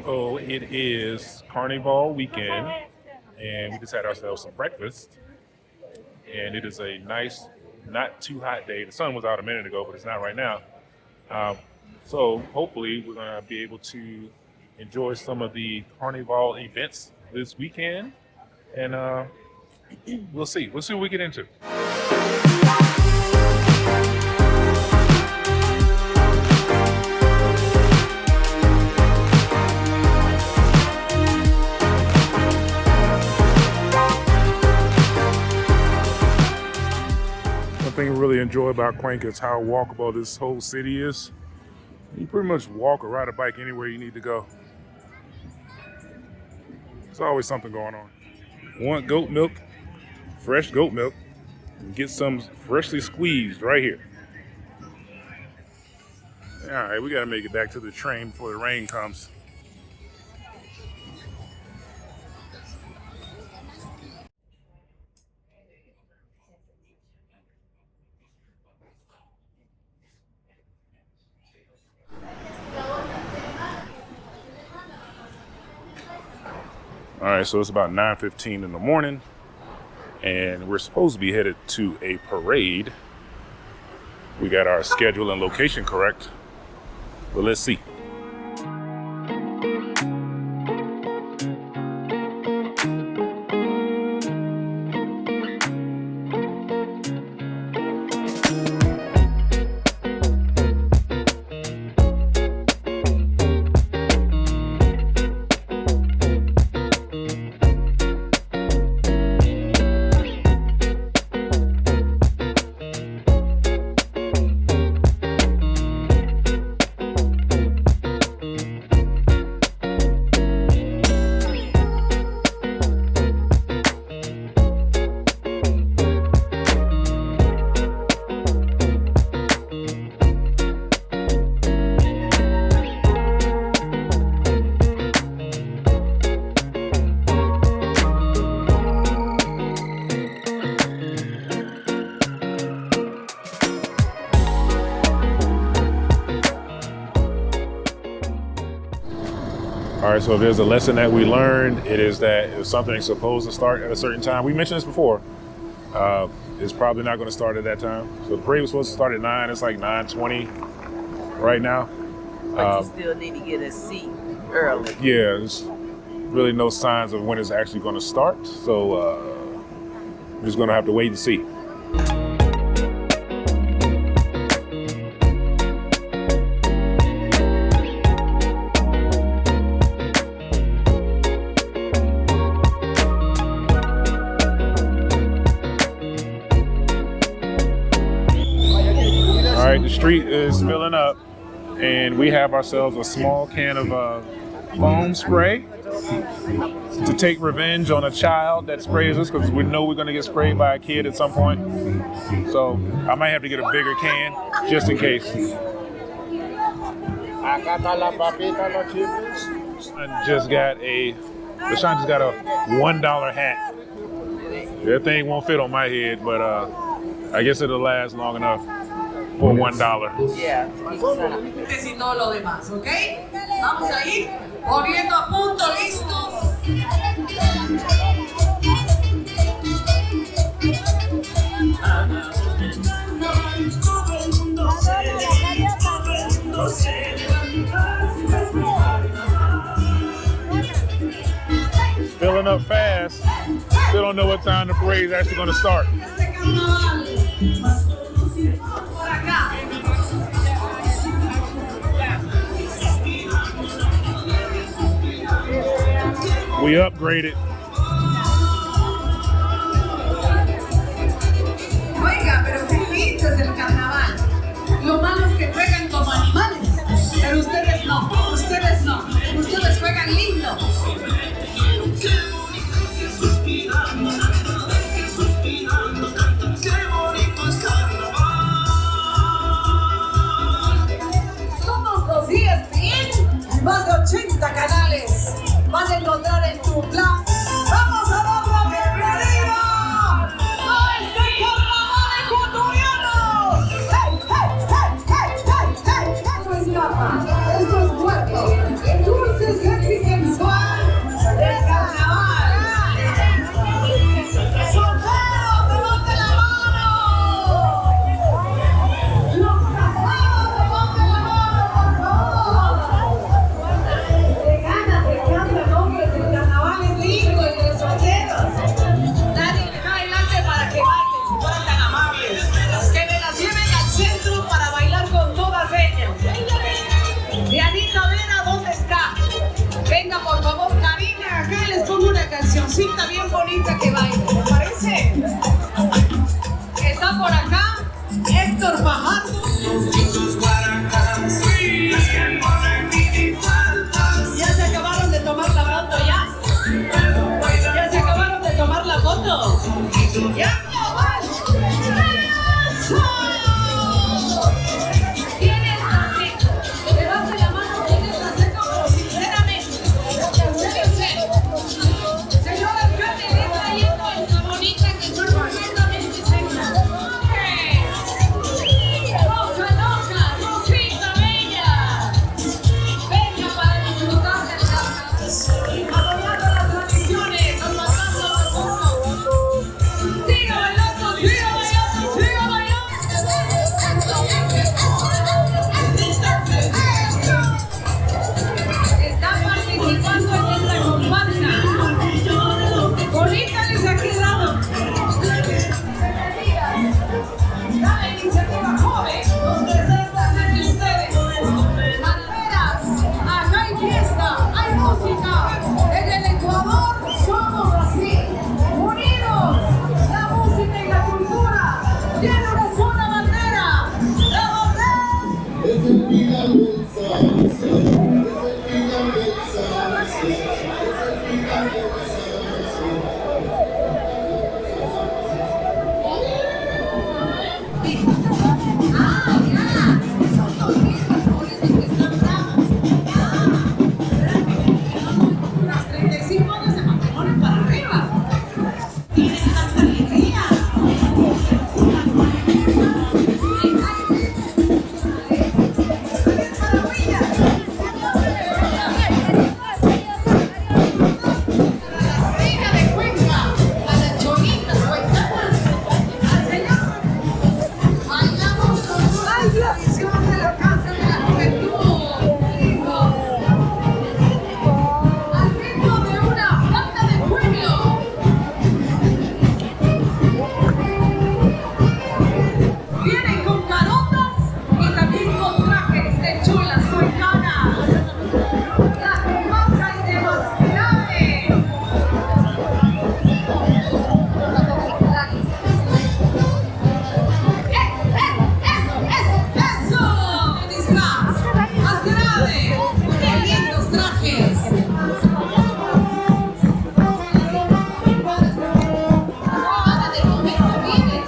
So it is Carnival weekend, and we just had ourselves some breakfast. And it is a nice, not too hot day. The sun was out a minute ago, but it's not right now. Um, so hopefully we're going to be able to enjoy some of the Carnival events this weekend, and we'll see. We'll see what we get into. One thing I really enjoy about Cuenca is how walkable this whole city is. You pretty much walk or ride a bike anywhere you need to go. There's always something going on. Want goat milk? Fresh goat milk. Get some freshly squeezed right here. All right, we gotta make it back to the train before the rain comes. All right, so it's about 9:15 in the morning, and we're supposed to be headed to a parade. We got our schedule and location correct, but let's see. All right, so if there's a lesson that we learned, it is that if something is supposed to start at a certain time, we mentioned this before, it's probably not going to start at that time. So the parade was supposed to start at 9, it's like 9:20 right now. But you still need to get a seat early. Yeah, there's really no signs of when it's actually going to start, so we're just going to have to wait and see. All right, the street is filling up, and we have ourselves a small can of foam spray to take revenge on a child that sprays us, because we know we're going to get sprayed by a kid at some point. So I might have to get a bigger can just in case. LaShawn just got a $1 hat. That thing won't fit on my head, but I guess it'll last long enough for $1. Yeah. Y todo lo demás, ¿ok? Vamos a ir poniendo a punto, listos. It's filling up fast. Still don't know what time the parade is actually going to start. We upgraded. Oiga, pero qué lindo es el carnaval. Lo malo es que juegan como animales, pero ustedes no, ustedes no, ustedes juegan lindo. Somos los ESPN, más de 80 canales. Vas a encontrar en tu plan. ¡Vamos a darlo bien arriba! ¡A este carnaval ecuatoriano! ¡Hey, hey, hey, hey, hey, hey! Esto es capa, esto es cuerpo. Entonces, salsita bien bonita que baile, ¿te parece? Está por acá Héctor Fajardo. Ya se acabaron de tomar la foto, ya. Ya se acabaron de tomar la foto. Ya no más. ¡Eso! ¿Quién es así? Levante la mano, ¿quién es así? Pero sinceramente, señora, yo te estoy trayendo esta bonita que son tremendamente sexy. Rosa loca, Rosita bella. Venga para disfrutar del carnaval. Apoyando las tradiciones, apoyando a nosotros. Siga bailando, siga bailando, siga bailando. Está participando en esta comparsa. Bonita les ha quedado. La iniciativa joven, donde se están aquí ustedes. Banderas, acá hay fiesta, hay música. En el Ecuador somos así, unidos. La música y la cultura tienen una sola bandera. La bandera. Es el final del salsa, es el final del salsa, es el final del salsa. Ah, ya. Son dos viejas, por eso es que están bravas. Unas 35 años de matrimonio para arriba. Tienen tanta alegría. La reina de Cuenca, a las cholitas cuencanas, al señor. Bailamos con toda la tradición de la casa de la juventud, hijos. Al ritmo de una banda de pueblo. Vienen con carotas y también con trajes de cholas cuencanas. La comparsa es demasiado. ¡Eso! ¡Disfraz! ¡Más grave! ¡Qué lindos trajes! Nada de momento viene.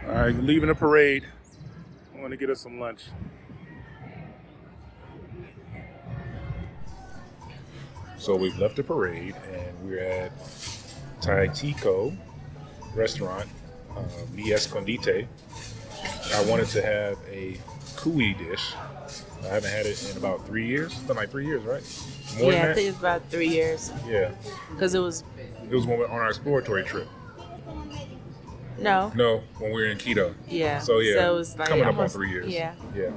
All right, leaving the parade. I want to get us some lunch. So we've left the parade and we're at To Eat Cuy restaurant, Mi Escondite. I wanted to have a cuy dish. I haven't had it in about 3 years. It's been like 3 years, right? More Yeah, than I that? think it's about 3 years. Yeah. Because it was, It was when we were on our exploratory trip. no. No, when we were in Quito. Yeah. So yeah, So it was like coming up on almost- 3 years. Yeah. Yeah.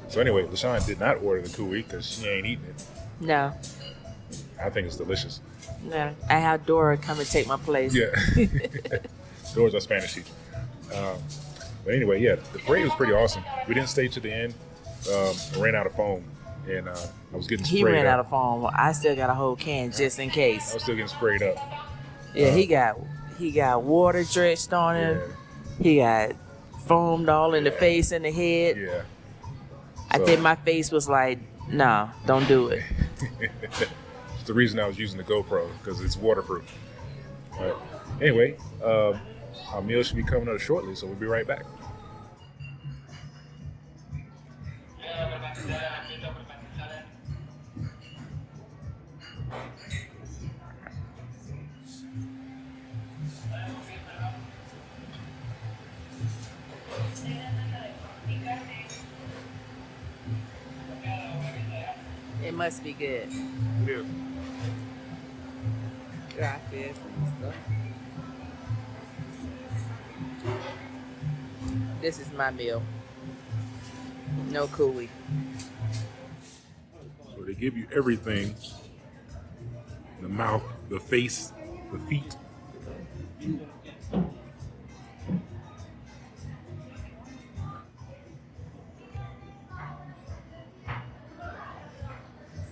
So anyway, LaShawn did not order the cuy because she ain't eating it. No. I think it's delicious. No. I had Dora come and take my place. Yeah. Doors are Spanish teacher. But anyway, yeah, the parade was pretty awesome. We didn't stay to the end. I ran out of foam, and I was getting sprayed He ran up. out of foam. I still got a whole can just in I case. was still getting sprayed up. Yeah, he got water drenched on him. He got foamed all in the face and the head. Yeah. I think my face was like, nah, don't do it. It's the reason I was using the GoPro, because it's waterproof. But anyway, our meal should be coming up shortly, so we'll be right back. It must be good. It is. Gracias. This is my meal. No cuy. So they give you everything: the mouth, the face, the feet.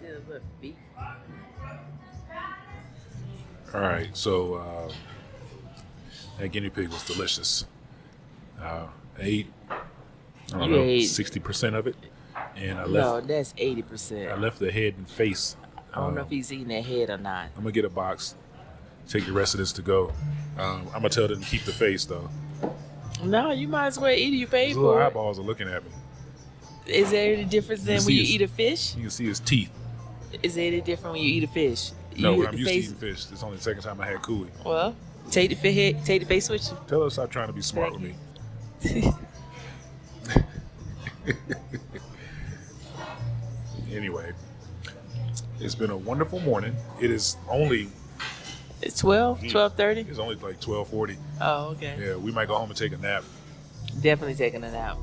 See the little feet? All right, so that guinea pig was delicious. I ate, I don't You know, ate- 60% of it, and I No, left. that's I 80%. left the head and face. I don't know if he's eating that head or not. I'm gonna get a box, take the rest of this to go. I'm gonna tell them to keep the face though. No, you might as well eat it. You paid His little for it. eyeballs are looking at me. Is there any difference than You when see you his- eat a fish? You can see his teeth. Is there any different when you eat a fish? No, You but eat I'm the used to face- eating fish. It's only the second time I had cuy. Well, take the face with you. Tell her to stop trying to be smart Thank with me. Anyway, it's been a wonderful morning. It is only It's 12:30. It's only like 12:40. Oh, okay. Yeah, we might go home and take a nap. Definitely taking a nap.